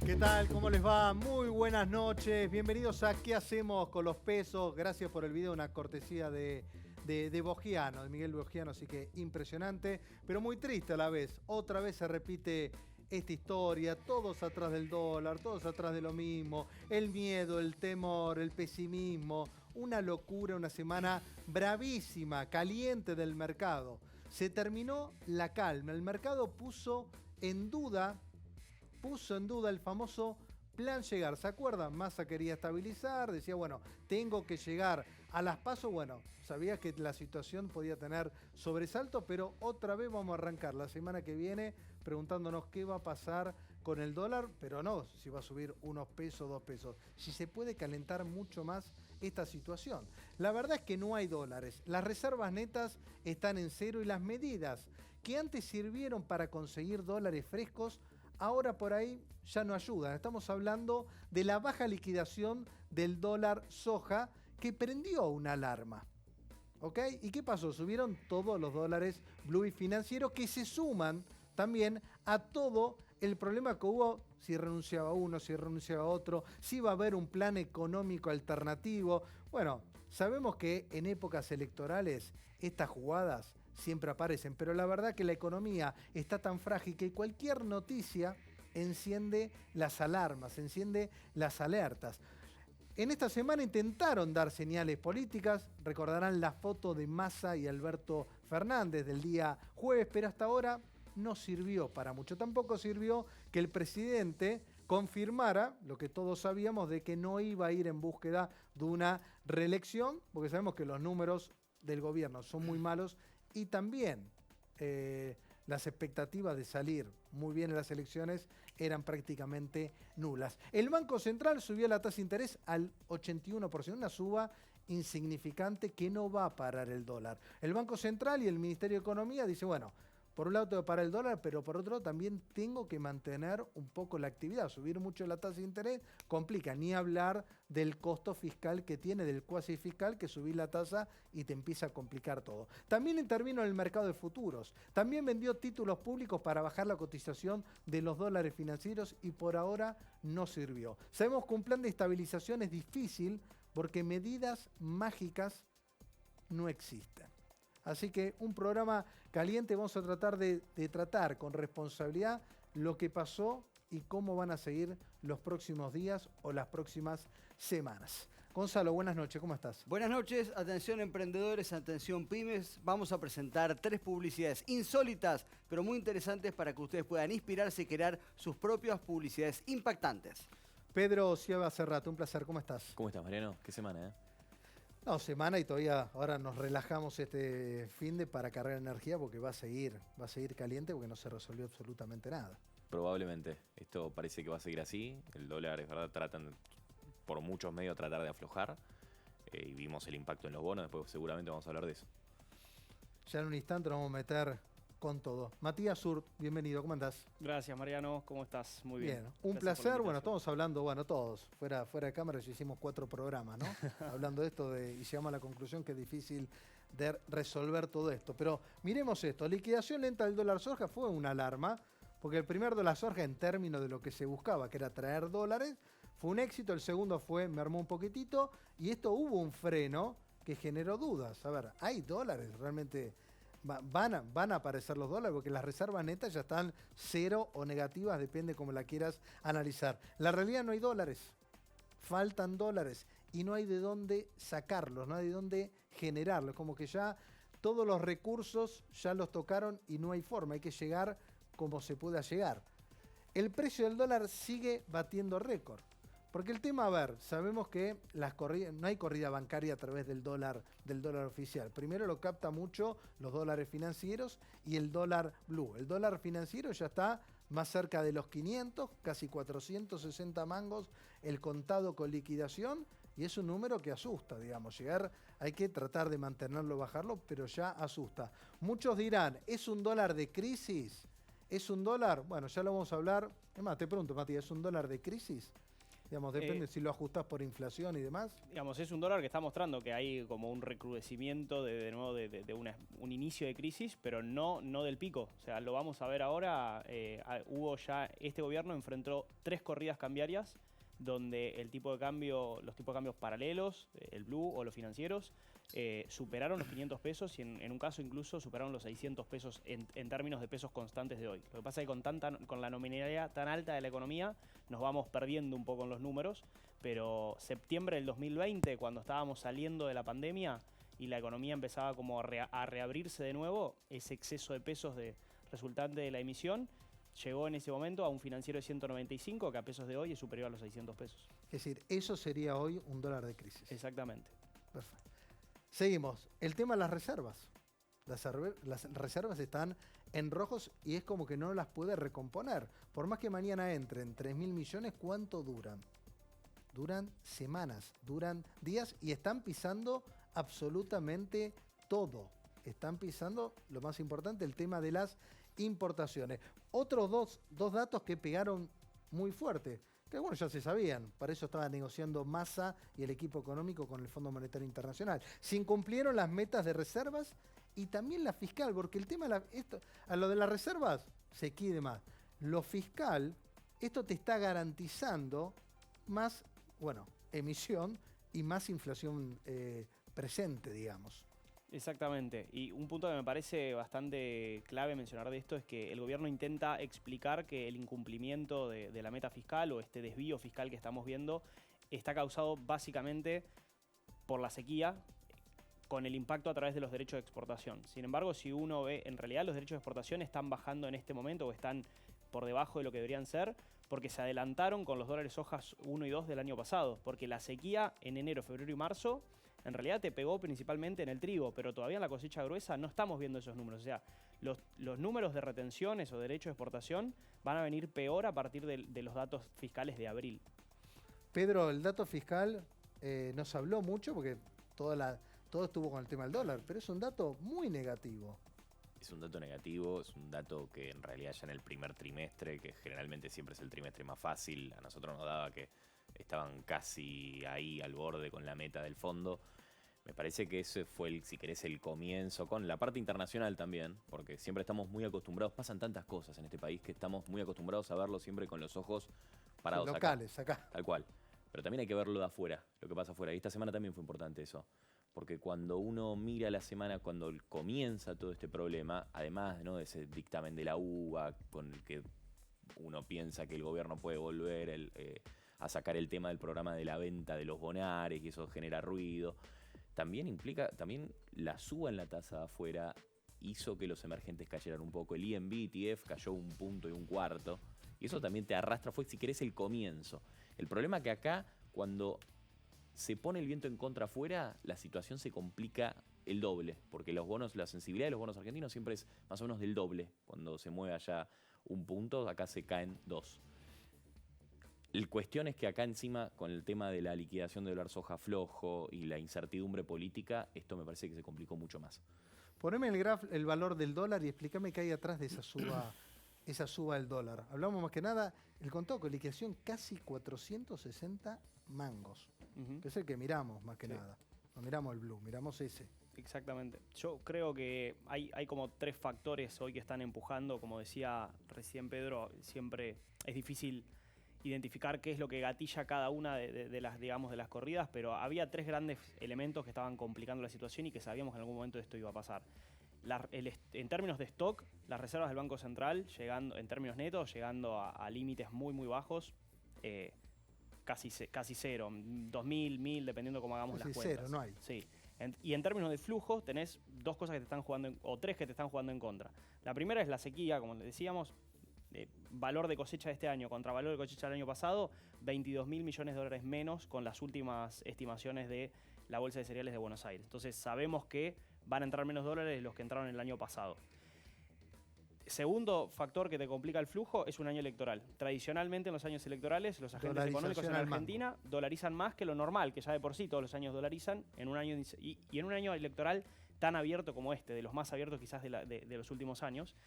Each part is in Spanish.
¿Qué tal? ¿Cómo les va? Muy buenas noches. Bienvenidos a ¿Qué hacemos con los pesos? Gracias por el video, una cortesía de Bogiano, de Miguel Bogiano, así que impresionante, pero muy triste a la vez. Otra vez se repite esta historia, todos atrás del dólar, todos atrás de lo mismo, el miedo, el temor, el pesimismo, una locura, una semana bravísima, caliente del mercado. Se terminó la calma, el mercado puso en duda el famoso plan llegar. ¿Se acuerdan? Massa quería estabilizar, decía, bueno, tengo que llegar a las PASO. Bueno, sabía que la situación podía tener sobresalto, pero otra vez vamos a arrancar la semana que viene preguntándonos qué va a pasar con el dólar, pero no si va a subir unos pesos, 2 pesos, si se puede calentar mucho más esta situación. La verdad es que no hay dólares, las reservas netas están en cero y las medidas que antes sirvieron para conseguir dólares frescos ahora por ahí ya no ayudan. Estamos hablando de la baja liquidación del dólar soja que prendió una alarma. ¿Ok? ¿Y qué pasó? Subieron todos los dólares blue y financieros que se suman también a todo el problema que hubo si renunciaba uno, si renunciaba otro, si iba a haber un plan económico alternativo. Bueno, sabemos que en épocas electorales estas jugadas siempre aparecen, pero la verdad que la economía está tan frágil que cualquier noticia enciende las alarmas, enciende las alertas. En esta semana intentaron dar señales políticas, recordarán la foto de Massa y Alberto Fernández del día jueves, pero hasta ahora no sirvió para mucho. Tampoco sirvió que el presidente confirmara lo que todos sabíamos de que no iba a ir en búsqueda de una reelección, porque sabemos que los números del gobierno son muy malos y también las expectativas de salir muy bien en las elecciones eran prácticamente nulas. El Banco Central subió la tasa de interés al 81%, una suba insignificante que no va a parar el dólar. El Banco Central y el Ministerio de Economía dice, bueno, por un lado tengo que parar el dólar, pero por otro lado también tengo que mantener un poco la actividad. Subir mucho la tasa de interés complica, ni hablar del costo fiscal que tiene, del cuasi fiscal, que subir la tasa y te empieza a complicar todo. También intervino en el mercado de futuros. También vendió títulos públicos para bajar la cotización de los dólares financieros y por ahora no sirvió. Sabemos que un plan de estabilización es difícil porque medidas mágicas no existen. Así que un programa caliente, vamos a tratar de tratar con responsabilidad lo que pasó y cómo van a seguir los próximos días o las próximas semanas. Gonzalo, buenas noches, ¿cómo estás? Buenas noches, atención emprendedores, atención pymes. Vamos a presentar 3 publicidades insólitas, pero muy interesantes para que ustedes puedan inspirarse y crear sus propias publicidades impactantes. Pedro Ciaba Cerrato, un placer, ¿cómo estás? ¿Cómo estás, Mariano? ¿Qué semana, No, semana y todavía ahora nos relajamos este finde para cargar energía porque va a seguir caliente porque no se resolvió absolutamente nada. Probablemente. Esto parece que va a seguir así. El dólar, es verdad, tratan por muchos medios tratar de aflojar. Y vimos el impacto en los bonos, después seguramente vamos a hablar de eso. Ya en un instante nos vamos a meter con todo. Matías Surt, bienvenido, ¿cómo andás? Gracias, Mariano, ¿cómo estás? Muy bien. Bien, un placer. Bueno, estamos hablando, todos, fuera de cámara ya hicimos 4 programas, ¿no? Hablando de esto y llegamos a la conclusión que es difícil de resolver todo esto. Pero miremos esto, liquidación lenta del dólar soja fue una alarma, porque el primer dólar soja en términos de lo que se buscaba, que era traer dólares, fue un éxito, el segundo mermó un poquitito, y esto hubo un freno que generó dudas. A ver, ¿hay dólares realmente? Van a aparecer los dólares porque las reservas netas ya están cero o negativas, depende cómo la quieras analizar. La realidad no hay dólares, faltan dólares y no hay de dónde sacarlos, no hay de dónde generarlos. Como que ya todos los recursos ya los tocaron y no hay forma, hay que llegar como se pueda llegar. El precio del dólar sigue batiendo récord. Porque el tema, a ver, sabemos que no hay corrida bancaria a través del dólar oficial. Primero lo capta mucho los dólares financieros y el dólar blue. El dólar financiero ya está más cerca de los 500, casi 460 mangos, el contado con liquidación, y es un número que asusta, digamos. Hay que tratar de mantenerlo, bajarlo, pero ya asusta. Muchos dirán, ¿es un dólar de crisis? ¿Es un dólar? Bueno, ya lo vamos a hablar. Es más, te pregunto, Matías, ¿es un dólar de crisis? Digamos, depende si lo ajustás por inflación y demás. Digamos, es un dólar que está mostrando que hay como un recrudecimiento de nuevo de un inicio de crisis, pero no del pico. O sea, lo vamos a ver ahora. Este gobierno enfrentó 3 corridas cambiarias donde los tipos de cambios paralelos, el blue o los financieros, superaron los 500 pesos y en un caso incluso superaron los 600 pesos en términos de pesos constantes de hoy. Lo que pasa es que con la nominalidad tan alta de la economía nos vamos perdiendo un poco en los números, pero septiembre del 2020, cuando estábamos saliendo de la pandemia y la economía empezaba como a reabrirse de nuevo, ese exceso de pesos resultante de la emisión llegó en ese momento a un financiero de 195, que a pesos de hoy es superior a los 600 pesos. Es decir, eso sería hoy un dólar de crisis. Exactamente. Perfecto. Seguimos. El tema de las reservas. Las reservas están en rojos y es como que no las puede recomponer. Por más que mañana entren 3.000 millones, ¿cuánto duran? Duran semanas, duran días y están pisando absolutamente todo. Están pisando, lo más importante, el tema de las importaciones. Otros dos datos que pegaron muy fuerte, que bueno, ya se sabían, para eso estaba negociando Massa y el equipo económico con el Fondo Monetario Internacional. Se incumplieron las metas de reservas y también la fiscal, porque el tema, a lo de las reservas, se quede más. Lo fiscal, esto te está garantizando más, emisión y más inflación presente, digamos. Exactamente. Y un punto que me parece bastante clave mencionar de esto es que el gobierno intenta explicar que el incumplimiento de la meta fiscal o este desvío fiscal que estamos viendo está causado básicamente por la sequía, con el impacto a través de los derechos de exportación. Sin embargo, si uno ve, en realidad los derechos de exportación están bajando en este momento o están por debajo de lo que deberían ser, porque se adelantaron con los dólares sojas 1 y 2 del año pasado, porque la sequía en enero, febrero y marzo en realidad te pegó principalmente en el trigo, pero todavía en la cosecha gruesa no estamos viendo esos números. O sea, los números de retenciones o derechos de exportación van a venir peor a partir de los datos fiscales de abril. Pedro, el dato fiscal nos habló mucho porque todo estuvo con el tema del dólar, pero es un dato muy negativo. Es un dato negativo, es un dato que en realidad ya en el primer trimestre, que generalmente siempre es el trimestre más fácil, a nosotros nos daba que estaban casi ahí al borde con la meta del fondo. Me parece que ese fue, si querés, el comienzo con la parte internacional también, porque siempre estamos muy acostumbrados, pasan tantas cosas en este país que estamos muy acostumbrados a verlo siempre con los ojos parados locales, acá. Tal cual. Pero también hay que verlo de afuera, lo que pasa afuera. Y esta semana también fue importante eso. Porque cuando uno mira la semana, cuando comienza todo este problema, además, ¿no?, de ese dictamen de la UBA, con el que uno piensa que el gobierno puede volver a sacar el tema del programa de la venta de los bonares, y eso genera ruido, también la suba en la tasa de afuera hizo que los emergentes cayeran un poco. El INB ETF cayó 1 punto y 1/4, y eso también te arrastra, fue, si querés, el comienzo. El problema que acá, cuando se pone el viento en contra afuera, la situación se complica el doble, porque los bonos, la sensibilidad de los bonos argentinos siempre es más o menos del doble. Cuando se mueve allá 1 punto, acá se caen 2. La cuestión es que acá encima, con el tema de la liquidación de dólar soja flojo y la incertidumbre política, esto me parece que se complicó mucho más. Poneme el valor del dólar y explícame qué hay atrás de esa suba del dólar. Hablamos más que nada, el contado con liquidación casi 460 mangos, que es el que miramos más que nada. No miramos el blue, miramos ese. Exactamente. Yo creo que hay como 3 factores hoy que están empujando. Como decía recién Pedro, siempre es difícil identificar qué es lo que gatilla cada una de las corridas, pero había 3 grandes elementos que estaban complicando la situación y que sabíamos que en algún momento esto iba a pasar. En términos de stock, las reservas del Banco Central, llegando en términos netos, llegando a límites muy, muy bajos, casi cero, 2.000, 1.000, dependiendo cómo hagamos las cuentas. Cero, no hay. Sí. Y en términos de flujo, tenés 2 cosas que te están jugando, o 3 que te están jugando en contra. La primera es la sequía, como les decíamos. Valor de cosecha de este año contra valor de cosecha del año pasado, 22.000 millones de dólares menos con las últimas estimaciones de la Bolsa de Cereales de Buenos Aires. Entonces sabemos que van a entrar menos dólares de los que entraron el año pasado. Segundo factor que te complica el flujo es un año electoral. Tradicionalmente en los años electorales los agentes económicos en Argentina dolarizan más que lo normal, que ya de por sí todos los años dolarizan, en un año y en un año electoral tan abierto como este, de los más abiertos quizás de los últimos años.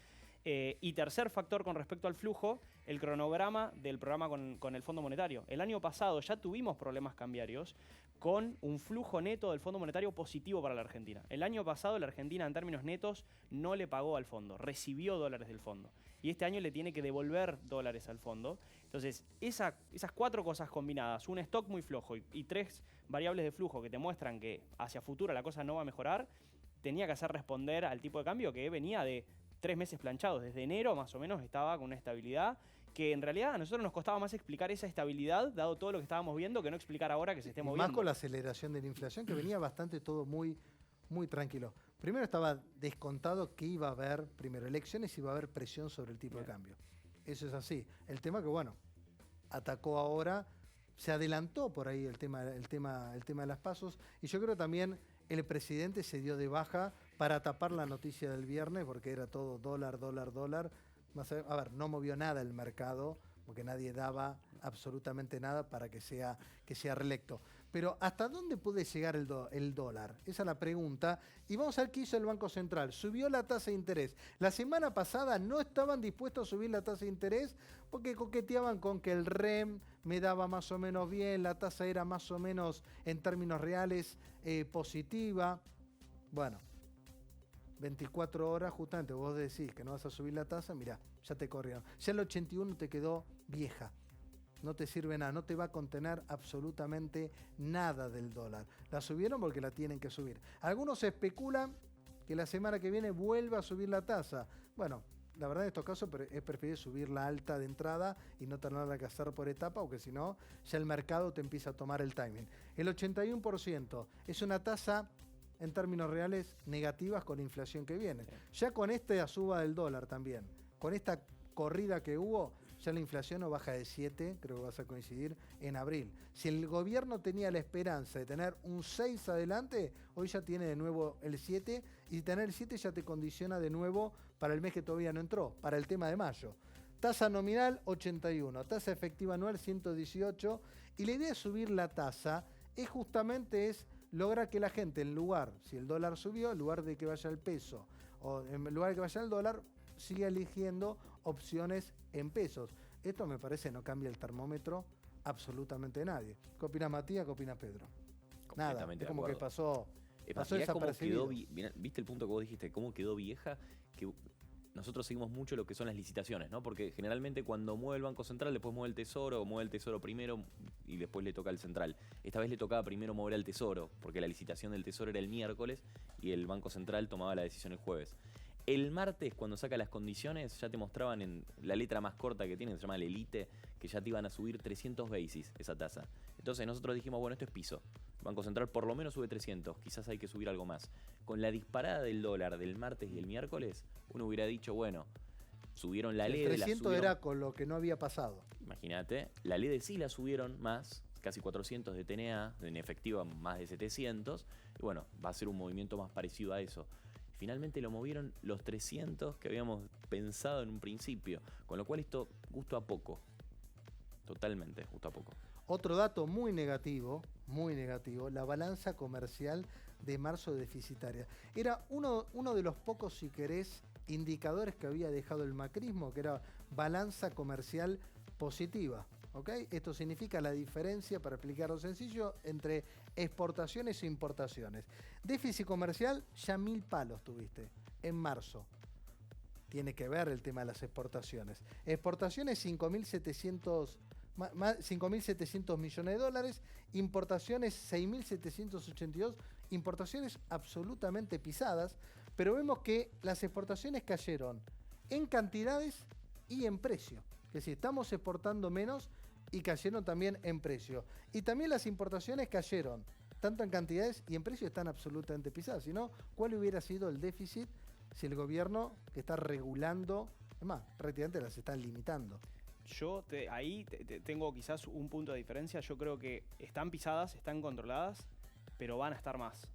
Y tercer factor con respecto al flujo, el cronograma del programa con el Fondo Monetario. El año pasado ya tuvimos problemas cambiarios con un flujo neto del Fondo Monetario positivo para la Argentina. El año pasado la Argentina en términos netos no le pagó al fondo, recibió dólares del fondo. Y este año le tiene que devolver dólares al fondo. Entonces, esas 4 cosas combinadas, un stock muy flojo y 3 variables de flujo que te muestran que hacia futuro la cosa no va a mejorar, tenía que hacer responder al tipo de cambio que venía de 3 meses planchados. Desde enero más o menos estaba con una estabilidad que en realidad a nosotros nos costaba más explicar esa estabilidad, dado todo lo que estábamos viendo, que no explicar ahora que se esté moviendo. Más con la aceleración de la inflación, que venía bastante todo muy tranquilo. Primero estaba descontado que iba a haber, primero, elecciones y iba a haber presión sobre el tipo de cambio. Eso es así. El tema que, bueno, atacó ahora, se adelantó por ahí el tema de las pasos, y yo creo también el presidente se dio de baja para tapar la noticia del viernes, porque era todo dólar, dólar, dólar. A ver, no movió nada el mercado, porque nadie daba absolutamente nada para que sea reelecto. Pero ¿hasta dónde puede llegar el dólar? Esa es la pregunta. Y vamos a ver qué hizo el Banco Central. Subió la tasa de interés. La semana pasada no estaban dispuestos a subir la tasa de interés porque coqueteaban con que el REM me daba más o menos bien, la tasa era más o menos en términos reales positiva. Bueno, 24 horas justamente vos decís que no vas a subir la tasa, mirá, ya te corrieron. Ya el 81 te quedó vieja. No te sirve nada, no te va a contener absolutamente nada del dólar. La subieron porque la tienen que subir. Algunos especulan que la semana que viene vuelva a subir la tasa. Bueno, la verdad en estos casos es preferible subir la alta de entrada y no tenerla que hacer por etapa, porque si no, ya el mercado te empieza a tomar el timing. El 81% es una tasa en términos reales negativas con la inflación que viene. Ya con esta suba del dólar también, con esta corrida que hubo, ya la inflación no baja de 7, creo que vas a coincidir, en abril. Si el gobierno tenía la esperanza de tener un 6 adelante, hoy ya tiene de nuevo el 7, y tener el 7 ya te condiciona de nuevo para el mes que todavía no entró, para el tema de mayo. Tasa nominal 81, tasa efectiva anual 118, y la idea de subir la tasa es justamente lograr que la gente, en lugar, si el dólar subió, en lugar de que vaya el peso, o en lugar de que vaya el dólar, siga eligiendo opciones en pesos. Esto me parece no cambia el termómetro absolutamente nadie. ¿Qué opina Matías? ¿Qué opina Pedro? Nada, es como que pasó desapercibido. ¿Viste el punto que vos dijiste? ¿Cómo quedó vieja? Que nosotros seguimos mucho lo que son las licitaciones, ¿no? Porque generalmente cuando mueve el Banco Central, después mueve el Tesoro, o mueve el Tesoro primero y después le toca al Central. Esta vez le tocaba primero mover al Tesoro, porque la licitación del Tesoro era el miércoles y el Banco Central tomaba la decisión el jueves. El martes, cuando saca las condiciones, ya te mostraban en la letra más corta que tienen, se llama el Elite, que ya te iban a subir 300 basis esa tasa. Entonces nosotros dijimos, bueno, esto es piso. El Banco Central por lo menos sube 300, quizás hay que subir algo más. Con la disparada del dólar del martes y el miércoles, uno hubiera dicho, bueno, subieron la LED. 300 era con lo que no había pasado. Imagínate, la LED sí la subieron más, casi 400 de TNA, en efectiva más de 700, y bueno, va a ser un movimiento más parecido a eso. Finalmente lo movieron los 300 que habíamos pensado en un principio, con lo cual esto gustó a poco, totalmente gustó a poco. Otro dato muy negativo, la balanza comercial de marzo deficitaria. Era uno de los pocos, si querés, indicadores que había dejado el macrismo, que era balanza comercial positiva. ¿Okay? Esto significa la diferencia, para explicarlo sencillo, entre exportaciones e importaciones. Déficit comercial, ya 1000 palos tuviste en marzo. Tiene que ver el tema de las exportaciones. Exportaciones 5.700 millones de dólares, importaciones 6.782, importaciones absolutamente pisadas, pero vemos que las exportaciones cayeron en cantidades y en precio. Es decir, estamos exportando menos y cayeron también en precio. Y también las importaciones cayeron, tanto en cantidades y en precio, están absolutamente pisadas. Si no, ¿cuál hubiera sido el déficit si el gobierno que está regulando, es más, prácticamente las están limitando? Yo ahí tengo quizás un punto de diferencia. Yo creo que están pisadas, están controladas, pero van a estar más.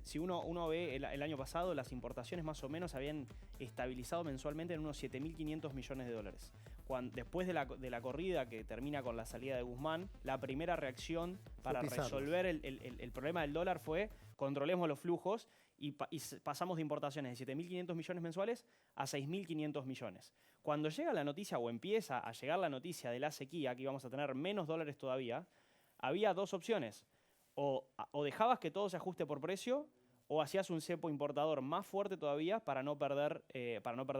Si uno ve el año pasado, las importaciones más o menos habían estabilizado mensualmente en unos 7.500 millones de dólares. Después de la corrida que termina con la salida de Guzmán, la primera reacción para resolver el problema del dólar fue controlemos los flujos y pasamos de importaciones de 7.500 millones mensuales a 6.500 millones. Cuando llega la noticia o empieza a llegar la noticia de la sequía, que íbamos a tener menos dólares todavía, había dos opciones. O dejabas que todo se ajuste por precio o hacías un cepo importador más fuerte todavía para no perder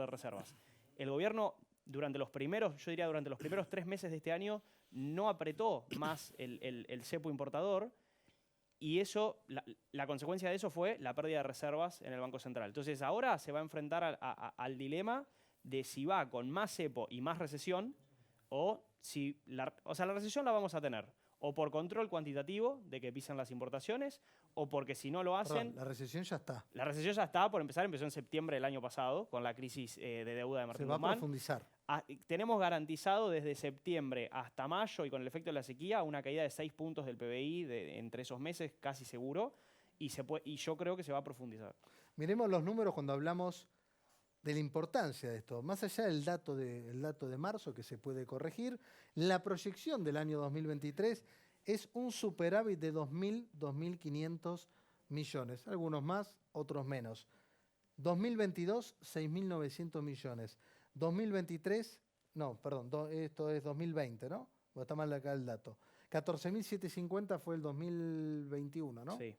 reservas. El gobierno durante los primeros 3 meses de este año no apretó más el cepo importador y eso, la consecuencia de eso fue la pérdida de reservas en el Banco Central. Entonces ahora se va a enfrentar al dilema de si va con más cepo y más recesión o si la recesión la vamos a tener o por control cuantitativo de que pisan las importaciones o porque si no lo hacen... Perdón, la recesión ya está. La recesión ya está, por empezar, empezó en septiembre del año pasado con la crisis de deuda de Martín Se va Guzmán. a profundizar. Tenemos garantizado desde septiembre hasta mayo y con el efecto de la sequía una caída de 6 puntos del PBI entre esos meses, casi seguro, y yo creo que se va a profundizar. Miremos los números cuando hablamos de la importancia de esto. Más allá del dato de marzo, que se puede corregir, la proyección del año 2023 es un superávit de 2.500 millones. Algunos más, otros menos. 2022, 6.900 millones. 2023, no, perdón, esto es 2020, ¿no? O está mal acá el dato. 14.750 fue el 2021, ¿no? Sí.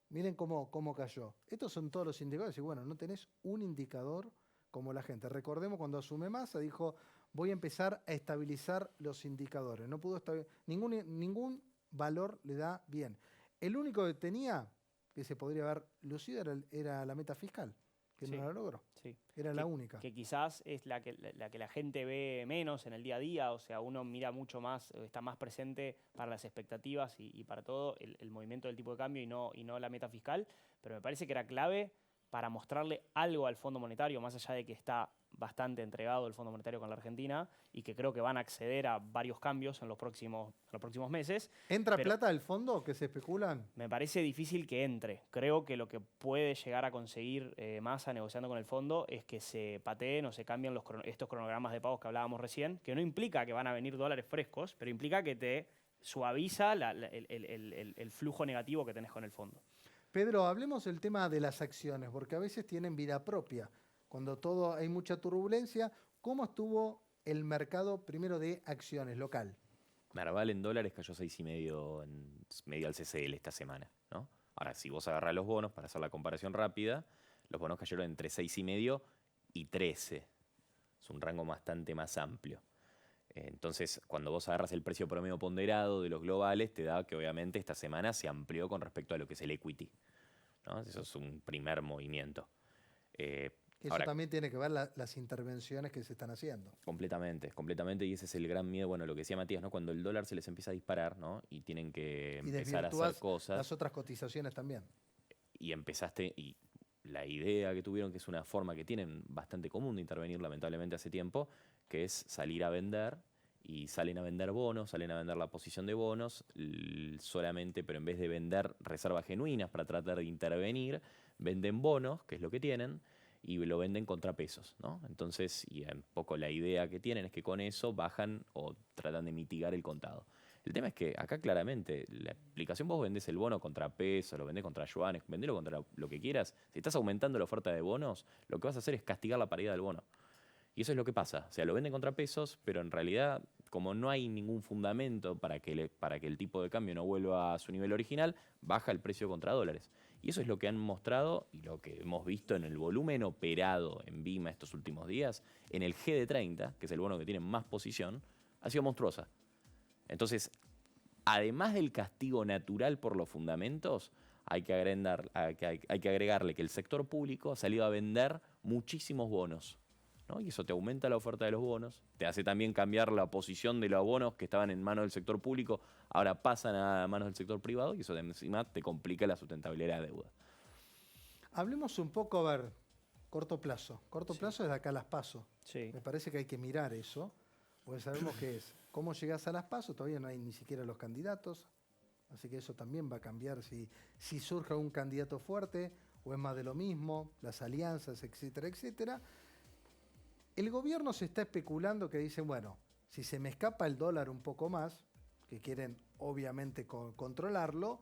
Miren cómo cayó. Estos son todos los indicadores. Y bueno, no tenés un indicador como la gente. Recordemos cuando asume Massa, dijo, voy a empezar a estabilizar los indicadores. No pudo ningún valor le da bien. El único que tenía, que se podría haber lucido, era la meta fiscal, que Sí. no la logró. Sí. Era la única. Que quizás es la que la gente ve menos en el día a día, o sea, uno mira mucho más, está más presente para las expectativas y para todo el movimiento del tipo de cambio y no la meta fiscal, pero me parece que era clave para mostrarle algo al Fondo Monetario, más allá de que está bastante entregado el Fondo Monetario con la Argentina y que creo que van a acceder a varios cambios en los próximos meses. ¿Entra pero plata del fondo que se especulan? me parece difícil que entre. Creo que lo que puede llegar a conseguir Massa negociando con el fondo es que se pateen o se cambien estos cronogramas de pagos que hablábamos recién, que no implica que van a venir dólares frescos, pero implica que te suaviza el flujo negativo que tenés con el fondo. Pedro, hablemos del tema de las acciones, porque a veces tienen vida propia. Cuando hay mucha turbulencia, ¿cómo estuvo el mercado primero de acciones local? Merval en dólares cayó 6,5 en medio al CCL esta semana, ¿no? Ahora, si vos agarrás los bonos, para hacer la comparación rápida, los bonos cayeron entre 6,5 y 13. Es un rango bastante más amplio. Entonces, cuando vos agarras el precio promedio ponderado de los globales, te da que obviamente esta semana se amplió con respecto a lo que es el equity, ¿no? Eso es un primer movimiento. Eso Ahora, también tiene que ver las intervenciones que se están haciendo. completamente, y ese es el gran miedo, bueno, lo que decía Matías, ¿no? Cuando el dólar se les empieza a disparar, ¿no? Y tienen que empezar a hacer cosas. Las otras cotizaciones también. Y la idea que tuvieron, que es una forma que tienen bastante común de intervenir lamentablemente hace tiempo, que es salir a vender, y salen a vender bonos, salen a vender la posición de bonos solamente, pero en vez de vender reservas genuinas para tratar de intervenir, venden bonos, que es lo que tienen, y lo venden contra pesos, ¿no? Entonces, y un poco la idea que tienen es que con eso bajan o tratan de mitigar el contado. El tema es que acá claramente la aplicación, vos vendés el bono contra pesos, lo vendés contra yuanes, vendelo contra lo que quieras. Si estás aumentando la oferta de bonos, lo que vas a hacer es castigar la paridad del bono. Y eso es lo que pasa. O sea, lo venden contra pesos, pero en realidad, como no hay ningún fundamento para que el tipo de cambio no vuelva a su nivel original, baja el precio contra dólares. Y eso es lo que han mostrado y lo que hemos visto en el volumen operado en BIMA estos últimos días, en el GD30, que es el bono que tiene más posición, ha sido monstruosa. Entonces, además del castigo natural por los fundamentos, hay que agregarle que el sector público ha salido a vender muchísimos bonos, ¿no? Y eso te aumenta la oferta de los bonos, te hace también cambiar la posición de los bonos que estaban en manos del sector público, ahora pasan a manos del sector privado y eso encima te complica la sustentabilidad de la deuda. Hablemos un poco, a ver, corto plazo. Corto plazo es de acá a las PASO. Sí. Me parece que hay que mirar eso, porque sabemos que es cómo llegás a las PASO, todavía no hay ni siquiera los candidatos, así que eso también va a cambiar si surge un candidato fuerte o es más de lo mismo, las alianzas, etcétera, etcétera. El gobierno se está especulando que dicen, bueno, si se me escapa el dólar un poco más, que quieren obviamente controlarlo,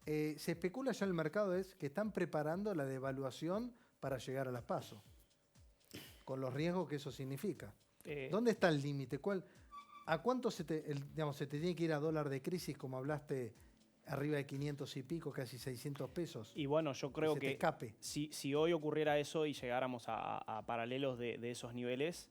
se especula ya en el mercado es que están preparando la devaluación para llegar a las PASO, con los riesgos que eso significa. ¿Dónde está el límite? ¿A cuánto se te tiene que ir a dólar de crisis, como hablaste, arriba de 500 y pico, casi 600 pesos? Y bueno, yo creo se te que escape. si hoy ocurriera eso y llegáramos a paralelos de esos niveles,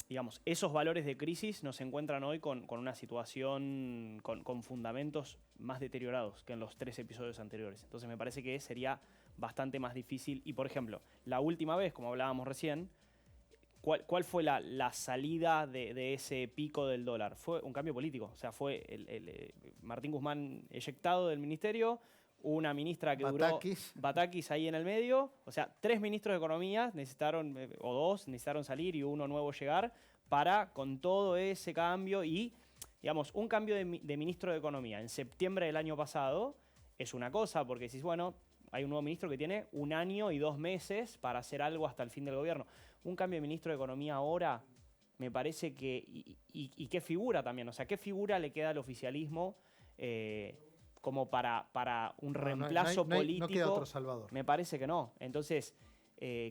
digamos, esos valores de crisis nos encuentran hoy con una situación con fundamentos más deteriorados que en los 3 episodios anteriores. Entonces me parece que sería bastante más difícil. Y por ejemplo, la última vez, como hablábamos recién, ¿cuál fue la salida de ese pico del dólar? Fue un cambio político. O sea, fue Martín Guzmán eyectado del ministerio, una ministra que Batakis ahí en el medio. O sea, 3 ministros de Economía necesitaron, o 2, necesitaron salir y uno nuevo llegar para, con todo ese cambio y, digamos, un cambio de ministro de Economía en septiembre del año pasado es una cosa, porque decís, bueno, hay un nuevo ministro que tiene 1 año y 2 meses para hacer algo hasta el fin del gobierno. Un cambio de ministro de Economía ahora, me parece que... Y qué figura también, o sea, qué figura le queda al oficialismo como para un reemplazo político. No queda otro salvador. Me parece que no. Entonces,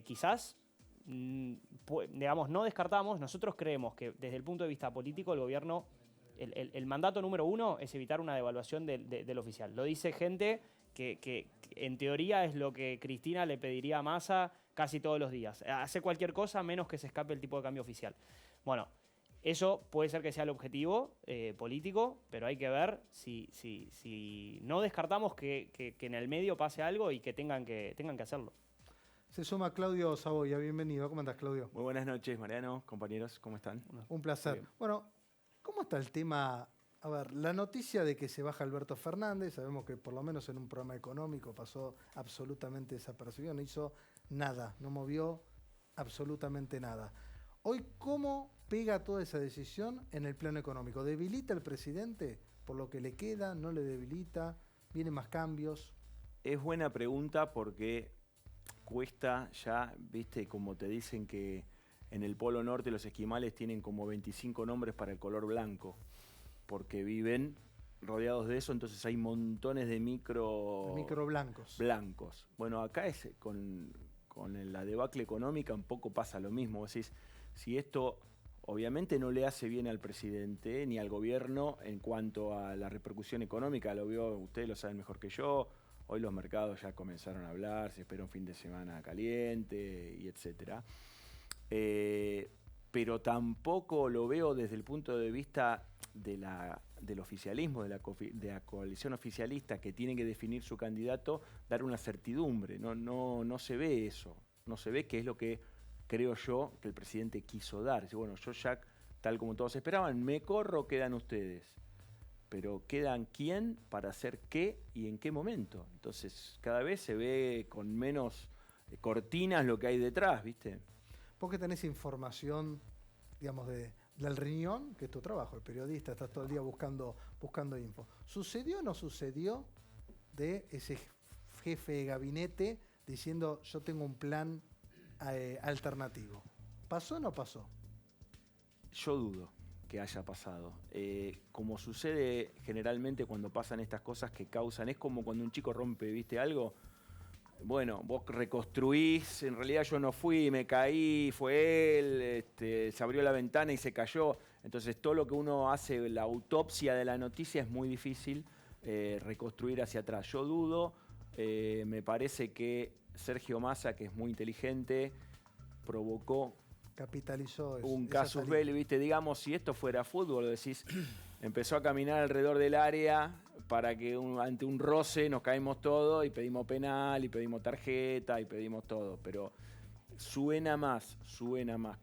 quizás, digamos, no descartamos, nosotros creemos que desde el punto de vista político el gobierno, el mandato número 1 es evitar una devaluación del oficial. Lo dice gente que en teoría es lo que Cristina le pediría a Massa casi todos los días. Hace cualquier cosa menos que se escape el tipo de cambio oficial. Bueno, eso puede ser que sea el objetivo político, pero hay que ver si no descartamos que en el medio pase algo y que tengan que hacerlo. Se suma Claudio Saboya, bienvenido. ¿Cómo andás, Claudio? Muy buenas noches, Mariano, compañeros, ¿cómo están? Un placer. Bueno, ¿cómo está el tema? A ver, la noticia de que se baja Alberto Fernández, sabemos que por lo menos en un programa económico pasó absolutamente desapercibido, no hizo nada, no movió absolutamente nada. Hoy, ¿cómo pega toda esa decisión en el plano económico? ¿Debilita al presidente por lo que le queda? ¿No le debilita? ¿Vienen más cambios? Es buena pregunta porque cuesta ya, viste, como te dicen que en el Polo Norte los esquimales tienen como 25 nombres para el color blanco, porque viven rodeados de eso, entonces hay montones de micro blancos. Bueno, acá con la debacle económica un poco pasa lo mismo. Vos decís, si esto obviamente no le hace bien al presidente ni al gobierno en cuanto a la repercusión económica, ustedes lo saben mejor que yo, hoy los mercados ya comenzaron a hablar, se espera un fin de semana caliente y etcétera. Pero tampoco lo veo desde el punto de vista del oficialismo, de la coalición oficialista que tiene que definir su candidato, dar una certidumbre. No se ve eso, no se ve qué es lo que creo yo que el presidente quiso dar. Dice, bueno, yo ya, tal como todos esperaban, me corro, quedan ustedes. Pero ¿quedan quién para hacer qué y en qué momento? Entonces cada vez se ve con menos cortinas lo que hay detrás, ¿viste? Vos que tenés información, digamos, del riñón, que es tu trabajo, el periodista, estás todo el día buscando info. ¿Sucedió o no sucedió de ese jefe de gabinete diciendo yo tengo un plan alternativo? ¿Pasó o no pasó? Yo dudo que haya pasado. Como sucede generalmente cuando pasan estas cosas que causan, es como cuando un chico rompe, ¿viste algo? Bueno, vos reconstruís, en realidad yo no fui, me caí, fue él, se abrió la ventana y se cayó. Entonces todo lo que uno hace, la autopsia de la noticia, es muy difícil reconstruir hacia atrás. Yo dudo, me parece que Sergio Massa, que es muy inteligente, provocó capitalizó un casus belli, ¿viste? Digamos, si esto fuera fútbol, decís, empezó a caminar alrededor del área para que ante un roce nos caímos todos y pedimos penal y pedimos tarjeta y pedimos todo, pero suena más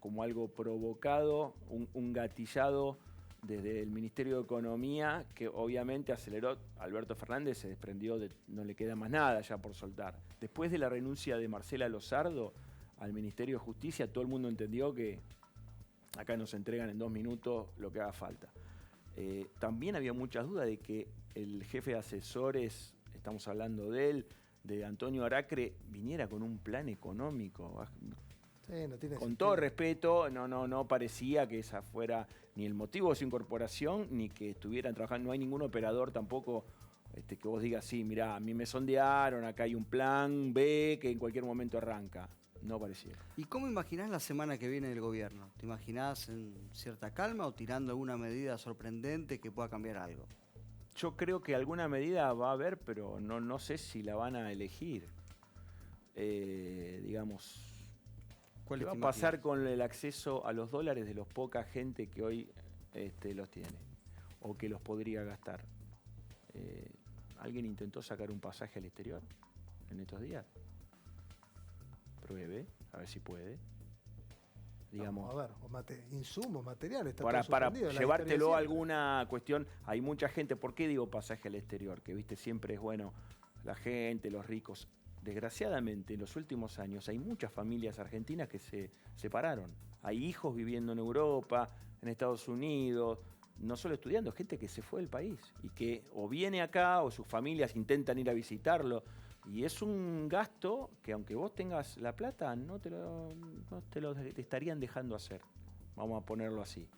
como algo provocado, un gatillado desde el Ministerio de Economía, que obviamente aceleró. Alberto Fernández se desprendió, no le queda más nada ya por soltar. Después de la renuncia de Marcela Lozardo al Ministerio de Justicia, todo el mundo entendió que acá nos entregan en 2 minutos lo que haga falta. También había muchas dudas de que el jefe de asesores, estamos hablando de él, de Antonio Aracre, viniera con un plan económico. Sí, no tiene con sentido. todo respeto, no parecía que esa fuera ni el motivo de su incorporación, ni que estuvieran trabajando. No hay ningún operador tampoco que vos digas, sí, mirá, a mí me sondearon, acá hay un plan B que en cualquier momento arranca. No pareciera. ¿Y cómo imaginás la semana que viene del gobierno? ¿Te imaginás en cierta calma o tirando alguna medida sorprendente que pueda cambiar algo? Yo creo que alguna medida va a haber, pero no sé si la van a elegir. Digamos, ¿qué va a pasar con el acceso a los dólares de los poca gente que hoy los tiene o que los podría gastar? ¿Alguien intentó sacar un pasaje al exterior en estos días? Pruebe, a ver si puede. Digamos, a ver, insumos, materiales. Para llevártelo a alguna cuestión, hay mucha gente. ¿Por qué digo pasaje al exterior? Que viste, siempre es bueno la gente, los ricos. Desgraciadamente, en los últimos años hay muchas familias argentinas que se separaron. Hay hijos viviendo en Europa, en Estados Unidos, no solo estudiando, gente que se fue del país y que o viene acá o sus familias intentan ir a visitarlo. Y es un gasto que aunque vos tengas la plata, no te lo estarían dejando hacer. Vamos a ponerlo así.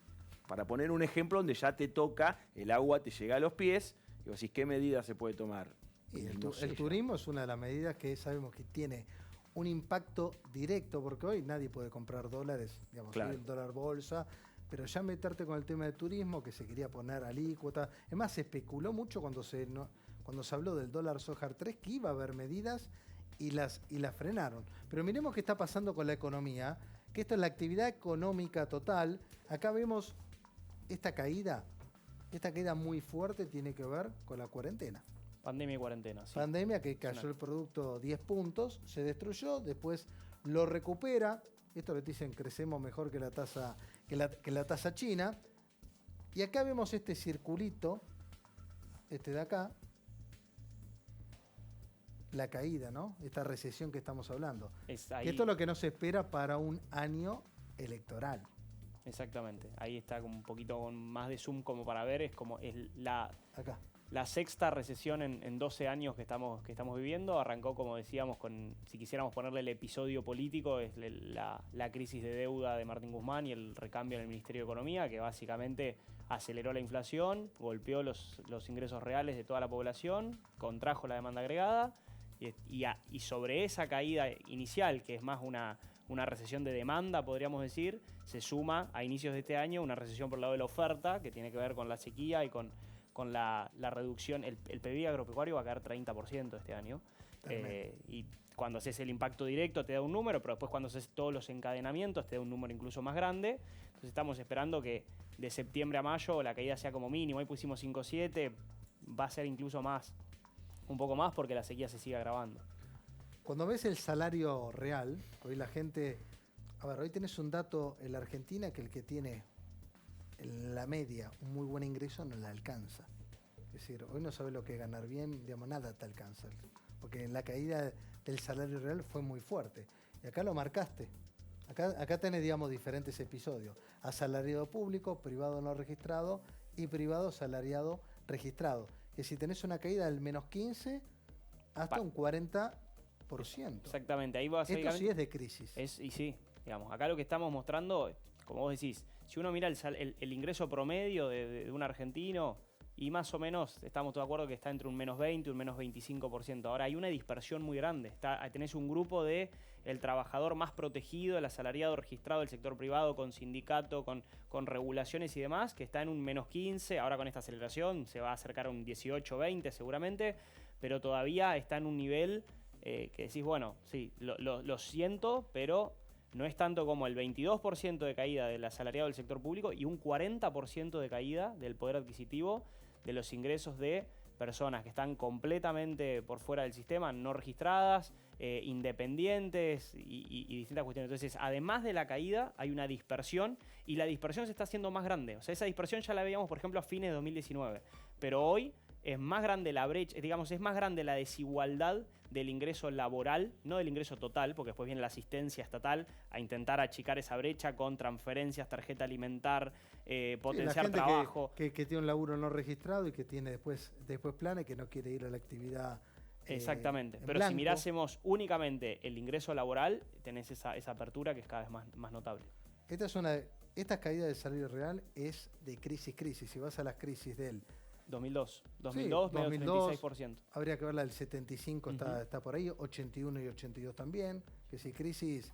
Para poner un ejemplo donde ya te toca, el agua te llega a los pies y vos decís, ¿qué medidas se puede tomar? Y el turismo es una de las medidas que sabemos que tiene un impacto directo, porque hoy nadie puede comprar dólares, digamos, claro. El dólar bolsa, pero ya meterte con el tema de turismo, que se quería poner alícuota. Es más, se especuló mucho cuando se habló del dólar Sojar 3 que iba a haber medidas y las frenaron. Pero miremos qué está pasando con la economía, que esto es la actividad económica total. Acá vemos esta caída muy fuerte tiene que ver con la cuarentena. Pandemia y cuarentena. Sí. Pandemia que cayó el producto 10 puntos, se destruyó, después lo recupera. Esto le dicen crecemos mejor que la tasa china. Y acá vemos este circulito, este de acá, la caída, ¿no? Esta recesión que estamos hablando. Que esto es lo que nos espera para un año electoral. Exactamente. Ahí está como un poquito con más de zoom como para ver. Es como Acá. La sexta recesión en 12 años que estamos viviendo. Arrancó, como decíamos, si quisiéramos ponerle el episodio político, es la crisis de deuda de Martín Guzmán y el recambio en el Ministerio de Economía, que básicamente aceleró la inflación, golpeó los ingresos reales de toda la población, contrajo la demanda agregada y sobre esa caída inicial, que es más una recesión de demanda, podríamos decir, se suma a inicios de este año una recesión por el lado de la oferta, que tiene que ver con la sequía y con la reducción. El PBI agropecuario va a caer 30% este año. Y cuando haces el impacto directo te da un número, pero después cuando haces todos los encadenamientos te da un número incluso más grande. Entonces estamos esperando que de septiembre a mayo la caída sea como mínimo. Hoy pusimos 5,7, va a ser incluso más, un poco más porque la sequía se sigue agravando. Cuando ves el salario real, hoy la gente... A ver, hoy tenés un dato en la Argentina que el que tiene en la media un muy buen ingreso no la alcanza. Es decir, hoy no sabes lo que es ganar bien, digamos, nada te alcanza. Porque la caída del salario real fue muy fuerte. Y acá lo marcaste. Acá tenés, digamos, diferentes episodios. Asalariado público, privado no registrado y privado salariado registrado. Que si tenés una caída del menos 15 hasta un 40%. Exactamente. Ahí va Esto sí es de crisis. Y sí, digamos, acá lo que estamos mostrando, como vos decís, si uno mira el ingreso promedio de un argentino, y más o menos estamos todos de acuerdo que está entre un menos 20 y un menos 25%. Ahora hay una dispersión muy grande. Tenés un grupo de el trabajador más protegido, el asalariado registrado del sector privado, con sindicato, con regulaciones y demás, que está en un menos 15. Ahora con esta aceleración se va a acercar a un 18, 20 seguramente, pero todavía está en un nivel que decís, bueno, sí, lo siento, pero no es tanto como el 22% de caída del asalariado del sector público y un 40% de caída del poder adquisitivo de los ingresos de personas que están completamente por fuera del sistema, no registradas, independientes y distintas cuestiones. Entonces, además de la caída, hay una dispersión y la dispersión se está haciendo más grande. O sea, esa dispersión ya la veíamos, por ejemplo, a fines de 2019. Pero hoy es más grande la brecha, digamos, es más grande la desigualdad del ingreso laboral, no del ingreso total, porque después viene la asistencia estatal a intentar achicar esa brecha con transferencias, tarjeta alimentar, potenciar la gente trabajo. Que tiene un laburo no registrado y que tiene después planes que no quiere ir a la actividad. Exactamente, pero blanco. Si mirásemos únicamente el ingreso laboral, tenés esa apertura que es cada vez más notable. Esta caída del salario real es de crisis. Si vas a las crisis del 2002. Sí, 2002, medio 2002. 36%. Habría que verla, el 75 Ujú. está por ahí, 81 y 82 también. Que si crisis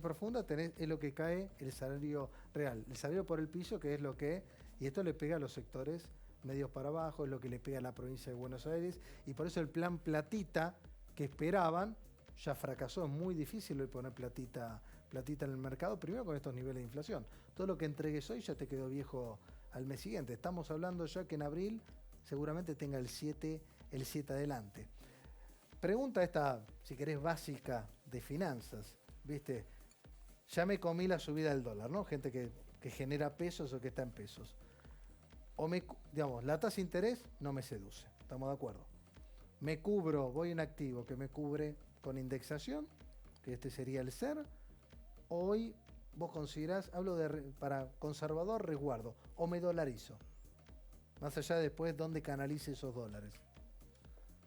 profunda, es lo que cae el salario real. El salario por el piso, que es lo que, y esto le pega a los sectores medios para abajo, es lo que le pega a la provincia de Buenos Aires, y por eso el plan platita que esperaban ya fracasó. Es muy difícil hoy poner platita en el mercado, primero con estos niveles de inflación. Todo lo que entregues hoy ya te quedó viejo al mes siguiente. Estamos hablando ya que en abril seguramente tenga el 7 adelante. Pregunta esta, si querés, básica de finanzas, ¿viste? Ya me comí la subida del dólar, ¿no? Gente que genera pesos o que está en pesos. Digamos, la tasa de interés no me seduce, ¿estamos de acuerdo? Me cubro, voy en activo que me cubre con indexación, que este sería el SER. Hoy vos considerás, hablo para conservador, resguardo, o me dolarizo. Más allá de después dónde canalice esos dólares.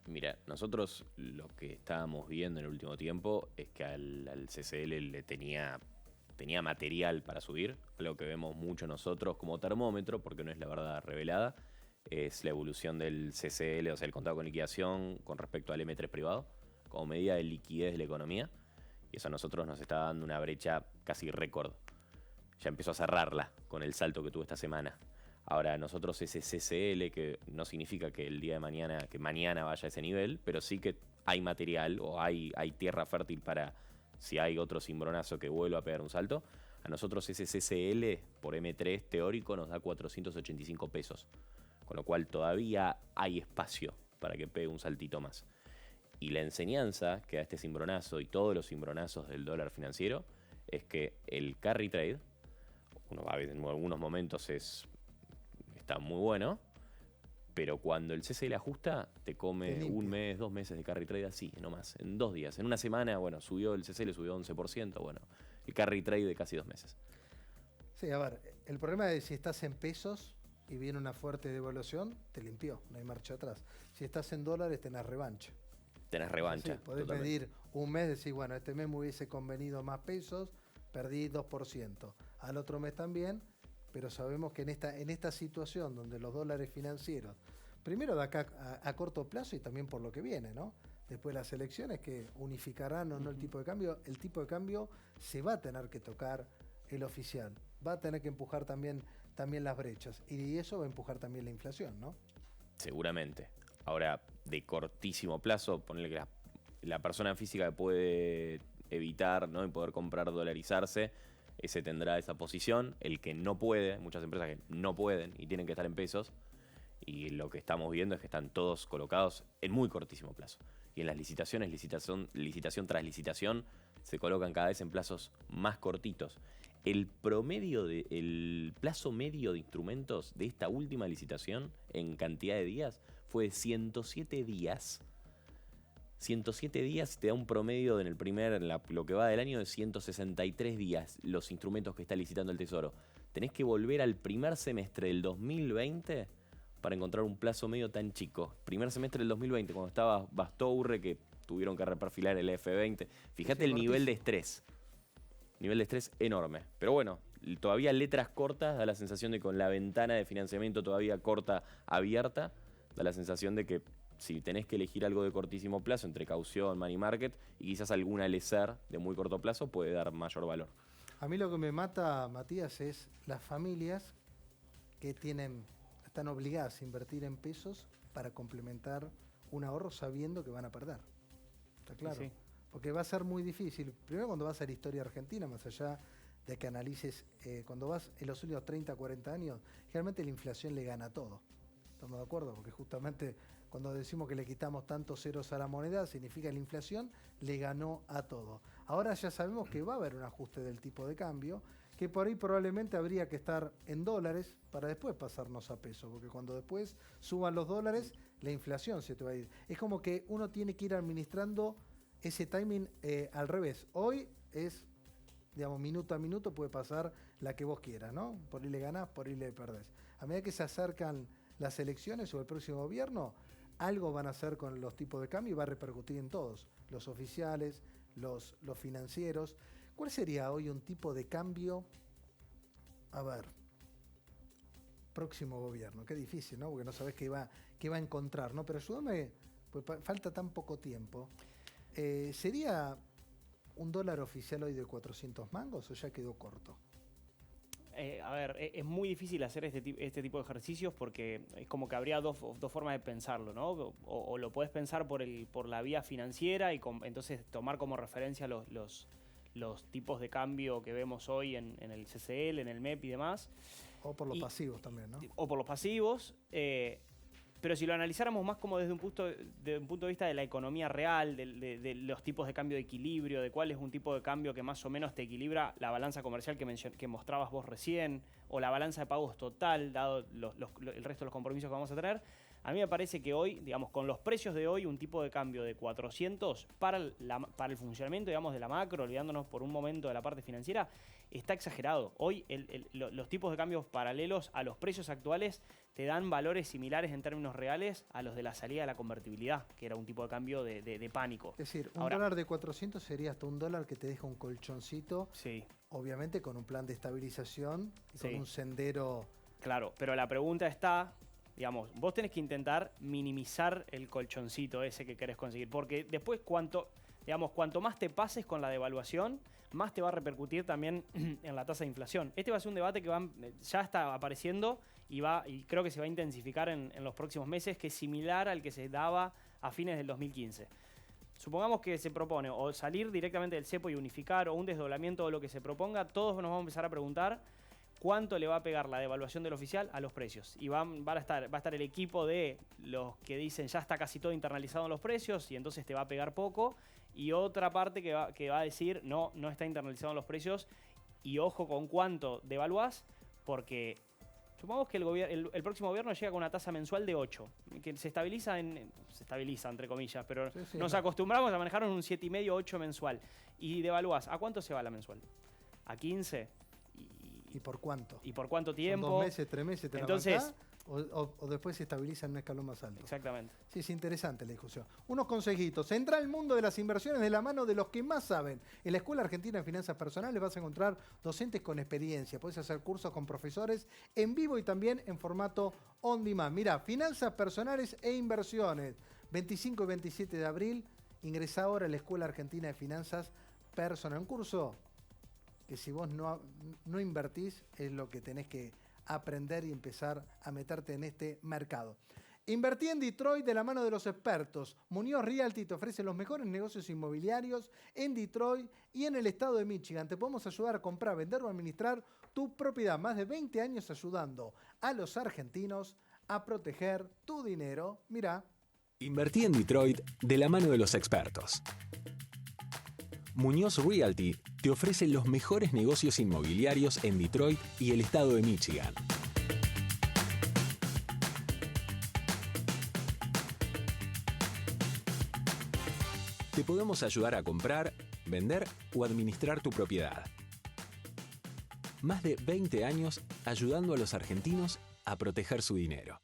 Mira, nosotros lo que estábamos viendo en el último tiempo es que al CCL le tenía material para subir, algo que vemos mucho nosotros como termómetro, porque no es la verdad revelada, es la evolución del CCL, o sea, el contado con liquidación con respecto al M3 privado, como medida de liquidez de la economía, y eso a nosotros nos está dando una brecha casi récord. Ya empezó a cerrarla con el salto que tuvo esta semana. Ahora, nosotros ese CCL, que no significa que el día de mañana, que mañana vaya a ese nivel, pero sí que hay material o hay tierra fértil para, si hay otro cimbronazo que vuelva a pegar un salto. A nosotros ese CCL por M3 teórico nos da 485 pesos, con lo cual todavía hay espacio para que pegue un saltito más. Y la enseñanza que da este cimbronazo y todos los cimbronazos del dólar financiero es que el carry trade, en algunos momentos está muy bueno, pero cuando el CCL ajusta, te come un mes, 2 meses de carry trade así, nomás, en 2 días. En una semana, bueno, el CCL subió 11%, bueno, el carry trade de casi 2 meses. Sí, a ver, el problema es si estás en pesos y viene una fuerte devaluación, te limpió, no hay marcha atrás. Si estás en dólares, tenés revancha. Tenés revancha. Sí, podés totalmente. medir un mes, decir, bueno, este mes me hubiese convenido más pesos, perdí 2%. Al otro mes también, pero sabemos que en esta situación donde los dólares financieros, primero de acá a corto plazo y también por lo que viene, ¿no? Después las elecciones que unificarán o no el tipo de cambio se va a tener que tocar el oficial, va a tener que empujar también las brechas y eso va a empujar también la inflación, ¿no? Seguramente. Ahora, de cortísimo plazo, ponerle que la persona física que puede evitar, ¿no?, y poder comprar dolarizarse, ese tendrá esa posición. El que no puede, muchas empresas que no pueden y tienen que estar en pesos, y lo que estamos viendo es que están todos colocados en muy cortísimo plazo. Y en las licitaciones, licitación tras licitación, se colocan cada vez en plazos más cortitos. El plazo medio de instrumentos de esta última licitación en cantidad de días fue de 107 días. 107 días te da un promedio lo que va del año de 163 días los instrumentos que está licitando el Tesoro. Tenés que volver al primer semestre del 2020 para encontrar un plazo medio tan chico. Primer semestre del 2020, cuando estaba Bastourre, que tuvieron que reperfilar el F20. Fíjate el nivel de estrés. Nivel de estrés enorme. Pero bueno, todavía letras cortas, da la sensación de que con la ventana de financiamiento todavía corta, abierta, da la sensación de que si tenés que elegir algo de cortísimo plazo, entre caución, money market y quizás alguna LECER de muy corto plazo, puede dar mayor valor. A mí lo que me mata, Matías, es las familias que están obligadas a invertir en pesos para complementar un ahorro sabiendo que van a perder. ¿Está claro? Sí. Porque va a ser muy difícil. Primero cuando vas a la historia argentina, más allá de que analices, cuando vas en los últimos 30, 40 años, generalmente la inflación le gana a todo. ¿Estamos de acuerdo? Porque justamente cuando decimos que le quitamos tantos ceros a la moneda, significa que la inflación le ganó a todo. Ahora ya sabemos que va a haber un ajuste del tipo de cambio, que por ahí probablemente habría que estar en dólares para después pasarnos a peso, porque cuando después suban los dólares, la inflación se te va a ir. Es como que uno tiene que ir administrando ese timing al revés. Hoy es, digamos, minuto a minuto puede pasar la que vos quieras, ¿no? Por ahí le ganás, por ahí le perdés. A medida que se acercan las elecciones o el próximo gobierno, algo van a hacer con los tipos de cambio y va a repercutir en todos, los oficiales, los financieros. ¿Cuál sería hoy un tipo de cambio? A ver, próximo gobierno. Qué difícil, ¿no? Porque no sabés qué va a encontrar, ¿no? Pero ayúdame, pues falta tan poco tiempo. ¿Sería un dólar oficial hoy de 400 mangos o ya quedó corto? A ver, es muy difícil hacer este tipo de ejercicios porque es como que habría dos formas de pensarlo, ¿no? O lo podés pensar por la vía financiera y entonces tomar como referencia los tipos de cambio que vemos hoy en el CCL, en el MEP y demás. O por los pasivos también, ¿no? O por los pasivos. Pero si lo analizáramos más como desde un punto de vista de la economía real, de los tipos de cambio de equilibrio, de cuál es un tipo de cambio que más o menos te equilibra la balanza comercial que mostrabas vos recién, o la balanza de pagos total, dado el resto de los compromisos que vamos a tener, a mí me parece que hoy, digamos, con los precios de hoy, un tipo de cambio de 400 para el funcionamiento, digamos, de la macro, olvidándonos por un momento de la parte financiera, está exagerado. Hoy los tipos de cambios paralelos a los precios actuales te dan valores similares en términos reales a los de la salida de la convertibilidad, que era un tipo de cambio de pánico. Es decir, un Ahora, dólar de 400 sería hasta un dólar que te deja un colchoncito, sí, obviamente con un plan de estabilización y Sí. con un sendero. claro, pero la pregunta está, digamos, vos tenés que intentar minimizar el colchoncito ese que querés conseguir, porque después cuanto más te pases con la devaluación, más te va a repercutir también en la tasa de inflación. Este va a ser un debate que ya está apareciendo y creo que se va a intensificar en los próximos meses, que es similar al que se daba a fines del 2015. Supongamos que se propone o salir directamente del cepo y unificar, o un desdoblamiento de lo que se proponga, todos nos vamos a empezar a preguntar cuánto le va a pegar la devaluación del oficial a los precios. Y va a estar el equipo de los que dicen ya está casi todo internalizado en los precios y entonces te va a pegar poco, y otra parte que va a decir no está internalizado en los precios y ojo con cuánto devaluás, porque supongamos que el próximo gobierno llega con una tasa mensual de 8, que se estabiliza entre comillas, pero Sí, nos acostumbramos a manejar un 7,5, 8 mensual, y devaluás. ¿A cuánto se va la mensual? ¿A 15? ¿Y por cuánto? ¿Y por cuánto ¿Son tiempo? 2 meses, 3 meses? Entonces, o después se estabiliza en un escalón más alto. exactamente. Sí, es interesante la discusión. Unos consejitos. Entra al mundo de las inversiones de la mano de los que más saben. En la Escuela Argentina de Finanzas Personales vas a encontrar docentes con experiencia. Puedes hacer cursos con profesores en vivo y también en formato on demand. Mirá, Finanzas Personales e Inversiones. 25 y 27 de abril. Ingresá ahora a la Escuela Argentina de Finanzas Personales. Un curso que si vos no invertís es lo que tenés que aprender y empezar a meterte en este mercado. Invertí en Detroit de la mano de los expertos. Muñoz Realty te ofrece los mejores negocios inmobiliarios en Detroit y en el estado de Michigan. Te podemos ayudar a comprar, vender o administrar tu propiedad. Más de 20 años ayudando a los argentinos a proteger tu dinero. Mirá. Invertí en Detroit de la mano de los expertos. Muñoz Realty te ofrece los mejores negocios inmobiliarios en Detroit y el estado de Michigan. Te podemos ayudar a comprar, vender o administrar tu propiedad. Más de 20 años ayudando a los argentinos a proteger su dinero.